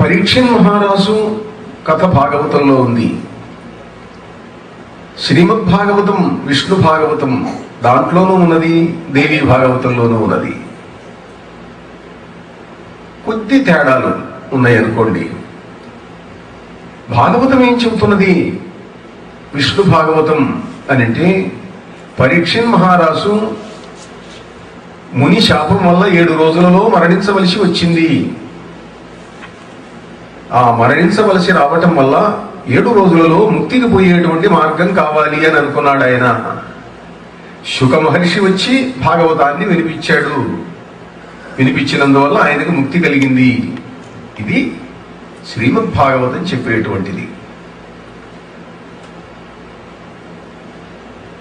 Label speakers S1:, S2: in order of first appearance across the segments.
S1: పరీక్షణ్ మహారాజు కథ భాగవతంలో ఉంది. శ్రీమద్ భాగవతం, విష్ణు భాగవతం దాంట్లోనూ ఉన్నది, దేవీ భాగవతంలోనూ ఉన్నది. కొద్ది తేడాలు ఉన్నాయనుకోండి. భాగవతం ఏం చెబుతున్నది, విష్ణు భాగవతం అని అంటే పరీక్షణ్ మహారాజు ముని శాపం వల్ల 7 రోజులలో మరణించవలసి వచ్చింది. ఆ మరణించవలసి రావటం వల్ల 7 రోజులలో ముక్తికి పోయేటువంటి మార్గం కావాలి అని అనుకున్నాడు ఆయన. శుక మహర్షి వచ్చి భాగవతాన్ని వినిపించాడు. వినిపించినందువల్ల ఆయనకు ముక్తి కలిగింది. ఇది శ్రీమద్ భాగవతం చెప్పేటువంటిది.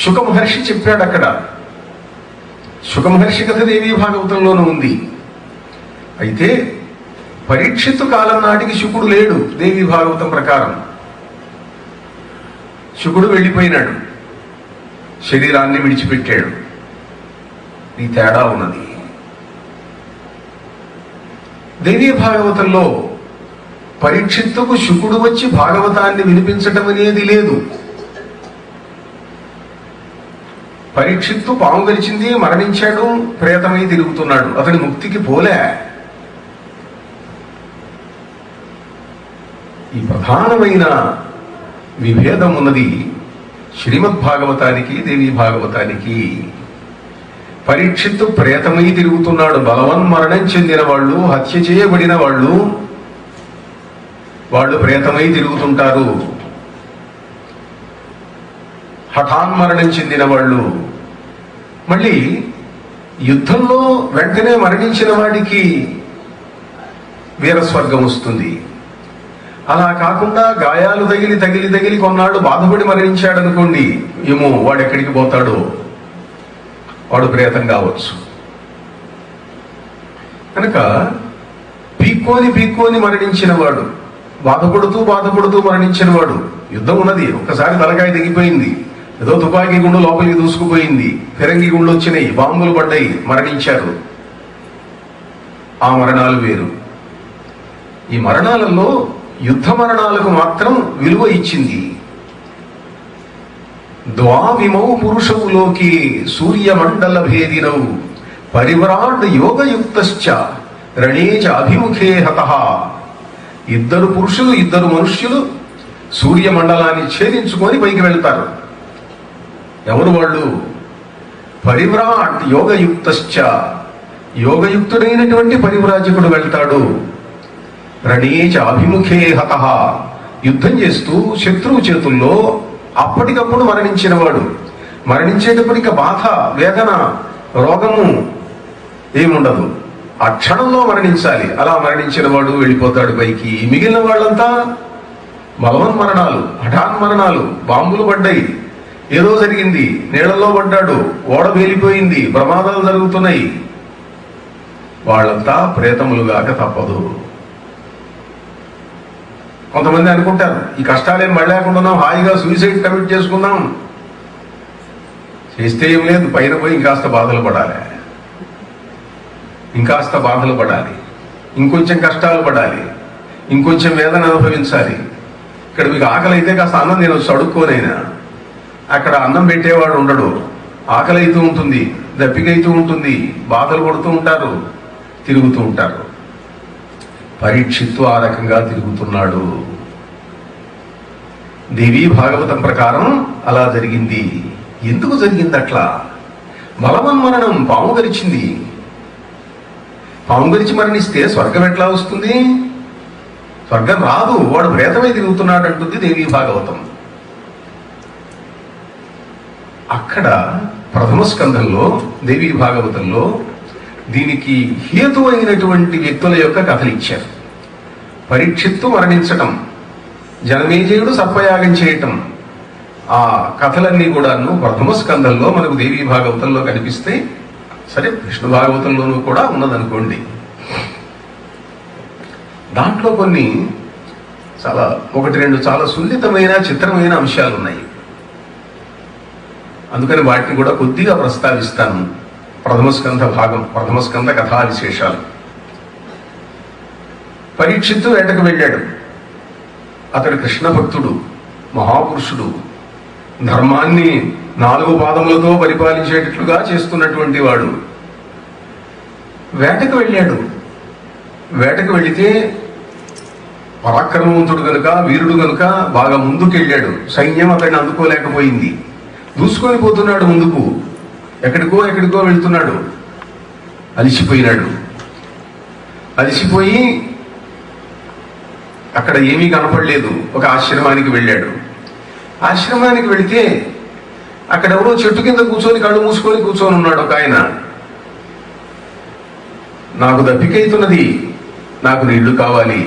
S1: శుక మహర్షి చెప్పాడు అక్కడ. శుక మహర్షి కథ దేవీ భాగవతంలోనూ ఉంది. అయితే పరీక్షిత్తు కాలం నాటికి శుకుడు లేడు. దేవీ భాగవతం ప్రకారం శుకుడు వెళ్ళిపోయినాడు, శరీరాన్ని విడిచిపెట్టాడు. ఈ తేడా ఉన్నది. దేవీ భాగవతంలో పరీక్షిత్తుకు శుకుడు వచ్చి భాగవతాన్ని వినిపించటం అనేది లేదు. పరీక్షిత్తు పాము గరిచింది, మరణించాడు, ప్రేతమై తిరుగుతున్నాడు. అతని ముక్తికి పోలే. ఈ ప్రధానమైన విభేదం ఉన్నది శ్రీమద్ భాగవతానికి, దేవీ భాగవతానికి. పరీక్షిత్తు ప్రేతమై తిరుగుతున్నాడు. బలవన్మరణం చెందిన వాళ్ళు, హత్య చేయబడిన వాళ్ళు ప్రేతమై తిరుగుతుంటారు. హఠాన్మరణం చెందిన వాళ్ళు, మళ్ళీ యుద్ధంలో వెంటనే మరణించిన వాడికి వీరస్వర్గం వస్తుంది. అలా కాకుండా గాయాలు తగిలి కొన్నాళ్ళు బాధపడి మరణించాడు అనుకోండి, ఏమో వాడు ఎక్కడికి పోతాడో, వాడు ప్రేతం కావచ్చు. కనుక పీక్కోని మరణించిన వాడు, బాధపడుతూ మరణించిన వాడు, యుద్ధం ఉన్నది, ఒక్కసారి తలకాయ తెగిపోయింది, ఏదో తుపాకీ గుండు లోపలికి దూసుకుపోయింది, ఫిరంగి గుండు వచ్చినాయి, బాంబులు పడ్డాయి, మరణించారు. ఆ మరణాలు వేరు. ఈ మరణాలలో యుద్ధ మరణాలకు మాత్రం విలువ ఇచ్చింది. ద్వావిమౌ పురుషవులోకి సూర్యమండల భేదినౌ పరివ్రాడ్ యోగయుక్తశ్చ రణేచ అభిముఖే హతః. 2 పురుషులు, 2 మనుష్యులు సూర్యమండలాన్ని ఛేదించుకొని పైకి వెళ్తారు. ఎవరు వాళ్ళు? పరివ్రాట్ యోగయుక్తశ్చ, యోగయుక్తుడైనటువంటి పరివ్రాజకుడు వెళ్తాడు. రణేచ అభిముఖే హతః, యుద్ధం చేస్తూ శత్రువు చేతుల్లో అప్పటికప్పుడు మరణించిన వాడు. మరణించేటప్పటికి బాధ, వేదన, రోగము ఏముండదు, ఆ క్షణంలో మరణించాలి. అలా మరణించిన వాడు వెళ్ళిపోతాడు పైకి. మిగిలిన వాళ్ళంతా బలవన్మరణాలు, హఠాన్మరణాలు, బాంబులు పడ్డాయి, ఏదో జరిగింది, నీళ్లలో పడ్డాడు, ఓడ వేలిపోయింది, ప్రమాదాలు జరుగుతున్నాయి, వాళ్ళంతా ప్రేతములుగాక తప్పదు. కొంతమంది అనుకుంటారు, ఈ కష్టాలేం పడలేకుండా హాయిగా సూసైడ్ కమిట్ చేసుకుందాం. చేస్తే ఏం లేదు, పైన పోయి ఇంకాస్త బాధలు పడాలి, ఇంకొంచెం కష్టాలు పడాలి, ఇంకొంచెం వేదన అనుభవించాలి. ఇక్కడ మీకు ఆకలి అయితే కాస్త అన్నం నేను వచ్చి అడుక్కోనైనా, అక్కడ అన్నం పెట్టేవాడు ఉండడు, ఆకలి అవుతూ ఉంటుంది, దప్పికైతూ ఉంటుంది, బాధలు పడుతూ ఉంటారు, తిరుగుతూ ఉంటారు. పరీక్షిత్తు ఆ రకంగా తిరుగుతున్నాడు. దేవీ భాగవతం ప్రకారం అలా జరిగింది. ఎందుకు జరిగింది అట్లా? బలవన్మరణం, పాము గరిచింది. పాము గరిచి మరణిస్తే స్వర్గం ఎట్లా వస్తుంది? స్వర్గం రాదు, వాడు ప్రేతమై తిరుగుతున్నాడు అంటుంది దేవీ భాగవతం. అక్కడ ప్రథమ స్కంధంలో, దేవీ భాగవతంలో దీనికి హేతు అయినటువంటి వ్యక్తుల యొక్క కథలు ఇచ్చారు. పరీక్షిత్తు మరణించటం, జనమేజయుడు సర్పయాగం చేయటం, ఆ కథలన్నీ కూడాను ప్రథమ స్కంధంలో మనకు దేవీ భాగవతంలో కనిపిస్తే, సరే విష్ణు భాగవతంలోనూ కూడా ఉన్నదనుకోండి. దాంట్లో కొన్ని చాలా 1-2 చాలా సున్నితమైన, చిత్రమైన అంశాలు ఉన్నాయి. అందుకని వాటిని కూడా కొద్దిగా ప్రస్తావిస్తాను. ప్రథమ స్కంధ భాగం, ప్రథమ స్కంధ కథా విశేషాలు. పరీక్షిత్తు వేటకు వెళ్ళాడు. అతడు కృష్ణ భక్తుడు, మహాపురుషుడు, ధర్మాన్ని 4 పాదములతో పరిపాలించేటట్లుగా చేస్తున్నటువంటి వాడు. వేటకు వెళ్ళాడు. వేటకు వెళితే పరాక్రమవంతుడు కనుక, వీరుడు కనుక బాగా ముందుకెళ్ళాడు. సైన్యం అతన్ని అందుకోలేకపోయింది. దూసుకొని పోతున్నాడు ముందుకు. ఎక్కడికో వెళ్తున్నాడు. అలిసిపోయినాడు. అలిసిపోయి అక్కడ ఏమీ కనపడలేదు. ఒక ఆశ్రమానికి వెళ్ళాడు. ఆశ్రమానికి వెళితే అక్కడ ఎవరో చెట్టు కింద కూర్చొని కళ్ళు మూసుకొని కూర్చొని ఉన్నాడు ఒక ఆయన. నాకు దప్పికైతున్నది, నాకు నీళ్లు కావాలి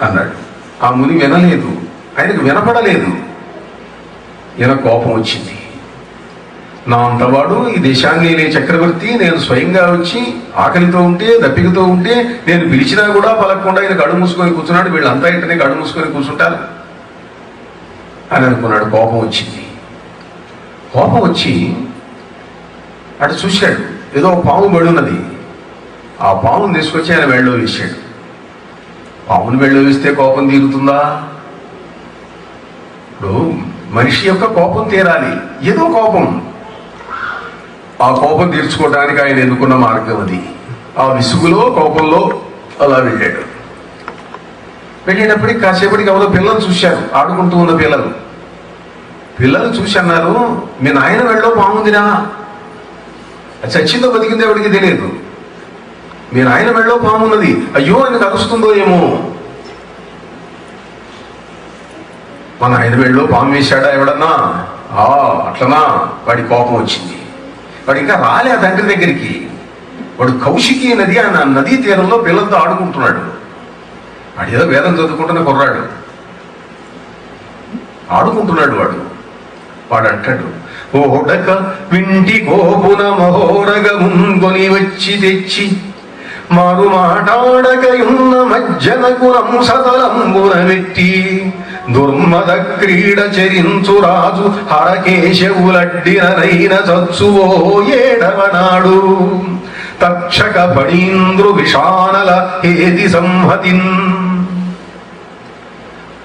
S1: అన్నాడు. ఆ ముని వినలేదు, ఆయనకు వినపడలేదు. ఈయన కోపం వచ్చింది. నా అంతవాడు ఈ దేశాన్ని నేనే చక్రవర్తి, నేను స్వయంగా వచ్చి ఆకలితో ఉంటే, దప్పికతో ఉంటే నేను పిలిచినా కూడా పలకకుండా ఆయన కళ్ళు మూసుకొని కూర్చున్నాడు. వీళ్ళంతా ఇంటనే కళ్ళు మూసుకొని కూర్చుంటారు అని అనుకున్నాడు. కోపం వచ్చింది. కోపం వచ్చి అటు చూశాడు. ఏదో పాము బడి ఉన్నది. ఆ పామును తీసుకొచ్చి ఆయన మెళ్ళో వేసాడు. పామును మెళ్ళో వేస్తే కోపం తీరుతుందా? ఇప్పుడు మనిషి యొక్క కోపం తీరాలి. ఏదో కోపం, ఆ కోపం తీర్చుకోవడానికి ఆయన ఎన్నుకున్న మార్గం అది. ఆ విసుగులో, కోపంలో అలా వెళ్ళాడు. వెళ్ళేటప్పటికి కాసేపటికి ఎవరో పిల్లలు చూశారు, ఆడుకుంటూ ఉన్న పిల్లలు. పిల్లలు చూసి అన్నారు, మీ నాయన వెళ్ళో పాముందిరా, చచ్చిందో బతికిందో ఎవరికి తెలియదు, మీ నాయన వెళ్ళో పామున్నది, అయ్యో ఆయన కలుస్తుందో ఏమో. మన ఆయన వెళ్ళో పాము వేశాడా ఎవడన్నా? అట్లనా? వాడి కోపం వచ్చింది. వాడు ఇంకా రాలే ఆ తండ్రి దగ్గరికి. వాడు కౌశికి నది, ఆ నదీ తీరంలో పిల్లలతో ఆడుకుంటున్నాడు. వాడు ఏదో వేదం చదువుకుంటున్న కుర్రాడు, ఆడుకుంటున్నాడు. వాడు అంటాడు, ఓడక వింటి కోపున మహోరగముంగొని వచ్చి తెచ్చి మారు మాటాడకయున్న మజ్జనకు నంసతలంబున వెట్టి దుర్మద క్రీడ చరించు రాజు హరకేశవులడ్డినైన చచ్చువో ఏడవనాడు తక్షక పడీంద్రు విషానల హేతి సంహతిన్.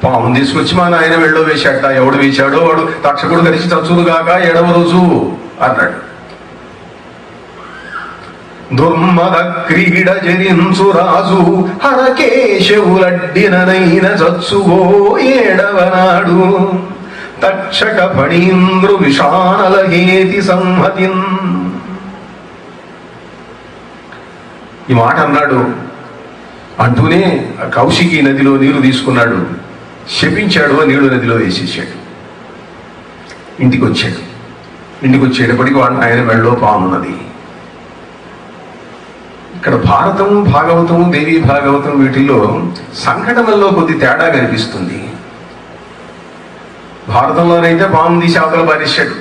S1: పాము తీసుకొచ్చి మా నాయన వెళ్ళో వేశాట. ఎవడు వేశాడో వాడు తక్షకుడు కలిసి చచ్చుడుగాక ఏడవ రోజు అన్నాడు. దుర్మద క్రీడ జరించు రాజు హరకేశవులడ్డినైన చచ్చువో ఏడవనాడు తక్షక ఫణీంద్రు విషానల హేతి సంహతిన్. ఈ మాట అన్నాడు. అంటూనే కౌశికి నదిలో నీరు తీసుకున్నాడు, శపించాడు, నీళ్లు నదిలో వేసేసాడు. ఇంటికి వచ్చేటప్పటికి వాడు ఆయన మెళ్ళో పామున్నది. ఇక్కడ భారతం, భాగవతం, దేవీ భాగవతం వీటిల్లో సంఘటనల్లో కొద్ది తేడా కనిపిస్తుంది. భారతంలోనైతే పాము తీసి అవతల పారేశాడు,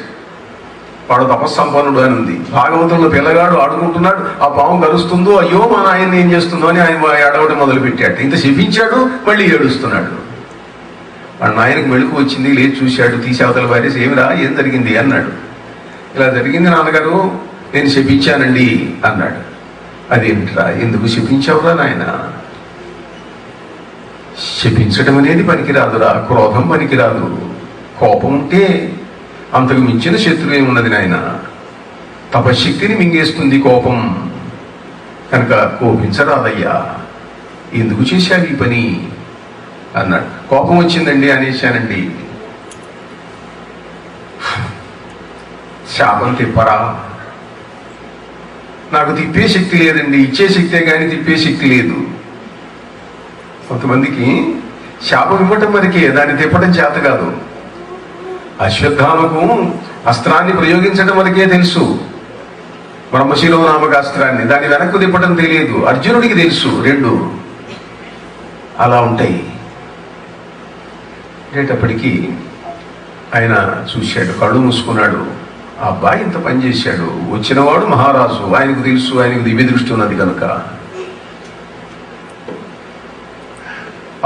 S1: వాడు తపస్సంపన్నుడు అని ఉంది. భాగవతంలో పిల్లగాడు ఆడుకుంటున్నాడు, ఆ పాము కలుస్తుందో అయ్యో మా నాయన్ని ఏం చేస్తుందో అని ఆయన ఏడవడం మొదలు పెట్టాడు. ఇంత శపించాడు, మళ్ళీ ఏడుస్తున్నాడు. వాడు నాయనకు మెళుకు వచ్చింది, లేచి చూశాడు, తీసి అవతల పారేసి ఏమిరా ఏం జరిగింది అన్నాడు. ఇలా జరిగింది నాన్నగారు, నేను శపించానండి అన్నాడు. అదేమిట్రా, ఎందుకు శపించావురా నాయన? శపించడం అనేది పనికిరాదురా, క్రోధం పనికిరాదు. కోపం ఉంటే అంతకు మించిన శత్రువు ఏమున్నది నాయన? తపశక్తిని మింగేస్తుంది కోపం, కనుక కోపించరాదయ్యా, ఎందుకు చేశావు ఈ పని అన్నాడు. కోపం వచ్చిందండి అనేశానండి. శాపం తిప్పరా? నాకు తిప్పే శక్తి లేదండి, ఇచ్చే శక్తే కానీ తిప్పే శక్తి లేదు. కొంతమందికి శాపం ఇవ్వటం వరకే, దాన్ని తిప్పడం చేత కాదు. అశ్వత్థామకు అస్త్రాన్ని ప్రయోగించడం వరకే తెలుసు, బ్రహ్మశిలో నామక అస్త్రాన్ని, దాన్ని వెనక్కు తిప్పడం తెలియదు. అర్జునుడికి తెలుసు, రెండు అలా ఉంటాయి. అనేటప్పటికీ ఆయన చూశాడు, కళ్ళు మూసుకున్నాడు. ఆ అబ్బాయి ఇంత పని చేశాడు, వచ్చినవాడు మహారాజు, ఆయనకు తెలుసు, ఆయనకు దివ్య దృష్టి ఉన్నది కనుక.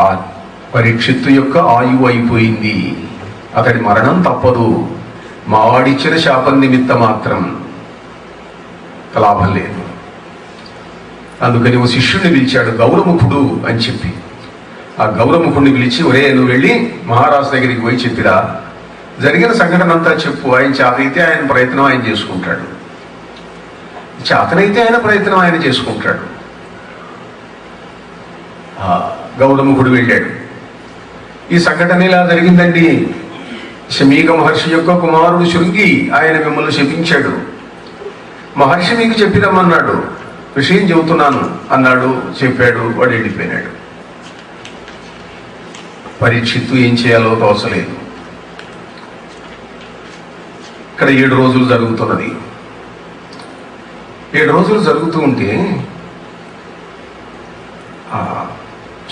S1: ఆ పరీక్షిత్తు యొక్క ఆయువు అయిపోయింది, అతడి మరణం తప్పదు. మావాడిచ్చిన శాపం నిమిత్త మాత్రం లాభం లేదు. అందుకని ఓ శిష్యుడిని పిలిచాడు, గౌరముఖుడు అని చెప్పి. ఆ గౌరముఖుడిని పిలిచి, ఒరే నువ్వు వెళ్ళి మహారాజు దగ్గరికి పోయి చెప్పిరా, జరిగిన సంఘటన అంతా చెప్పు. ఆయన చేతనైతే ఆయన ప్రయత్నం ఆయన చేసుకుంటాడు, చేతనైతే ఆయన ప్రయత్నం ఆయన చేసుకుంటాడు. గౌరముఖుడు వెళ్ళాడు. ఈ సంఘటన ఇలా జరిగిందండి. శమీక మహర్షి యొక్క కుమారుడు శృంగి ఆయన మిమ్మల్ని శపించాడు. మహర్షి మీకు చెప్పిరమ్మన్నాడు, విషయం చెబుతున్నాను అన్నాడు. చెప్పాడు, వాడు వెళ్ళిపోయినాడు. పరీక్షిత్తు ఏం చేయాలో తోచలేదు. ఇక్కడ 7 రోజులు జరుగుతున్నది. 7 రోజులు జరుగుతూ ఉంటే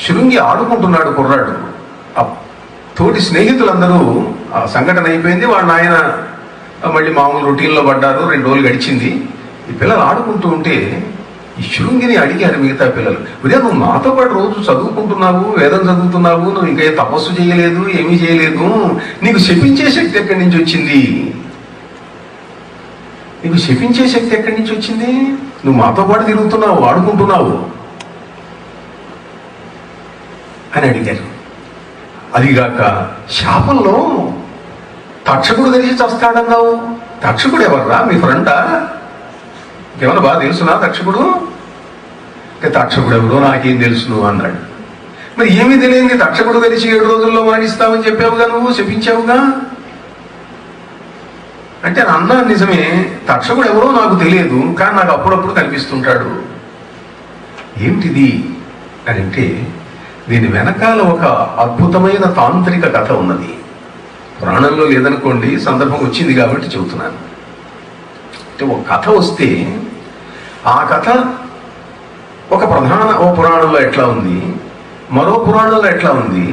S1: శృంగి ఆడుకుంటున్నాడు కుర్రాడు. తోటి స్నేహితులందరూ ఆ సంఘటన అయిపోయింది, వాళ్ళ నాయన మళ్ళీ మామూలు రొటీన్లో పడ్డారు. 2 రోజులు గడిచింది. ఈ పిల్లలు ఆడుకుంటూ ఉంటే ఈ శృంగిని అడిగారు మిగతా పిల్లలు, ఉదయం నువ్వు నాతో పాటు రోజు చదువుకుంటున్నావు, వేదం చదువుతున్నావు, నువ్వు ఇంకా తపస్సు చేయలేదు, ఏమీ చేయలేదు, నీకు శపించే శక్తి ఎక్కడి నుంచి వచ్చింది? నీకు శపించే శక్తి ఎక్కడి నుంచి వచ్చింది? నువ్వు మాతో పాటు తిరుగుతున్నావు, ఆడుకుంటున్నావు అని అడిగారు. అదిగాక శాపంలో తక్షకుడు తెలిసి చస్తాడన్నావు. తక్షకుడు ఎవర్రా? మీ ఫ్రెండా? ఏమన్నా బాగా తెలుసునా తక్షకుడు? తక్షకుడు ఎవరో నాకేం తెలుసును అన్నాడు. మరి ఏమీ తెలియంది తక్షకుడు తెలిసి 7 రోజుల్లో మరణిస్తామని చెప్పావుగా, నువ్వు శపించావుగా. అంటే అన్నా నిజమే, తక్షకుడు ఎవరో నాకు తెలియదు, కానీ నాకు అప్పుడప్పుడు కనిపిస్తుంటాడు. ఏమిటిది అని అంటే, దీని వెనకాల ఒక అద్భుతమైన తాంత్రిక కథ ఉన్నది. పురాణంలో లేదనుకోండి, సందర్భం వచ్చింది కాబట్టి చెబుతున్నాను. అంటే ఒక కథ వస్తే ఆ కథ ఓ పురాణంలో ఎట్లా ఉంది, మరో పురాణంలో ఎట్లా ఉంది,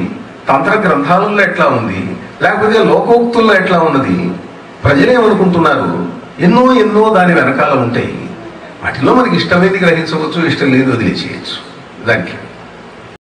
S1: తంత్ర గ్రంథాలలో ఎట్లా ఉంది, లేకపోతే లోకోక్తుల్లో ఎట్లా ఉన్నది, ప్రజలేమనుకుంటున్నారు, ఎన్నో దాని వెనకాల ఉంటాయి. వాటిలో మనకి ఇష్టమైంది గ్రహించవచ్చు, ఇష్టం లేదు వదిలేసేయచ్చు. దానికి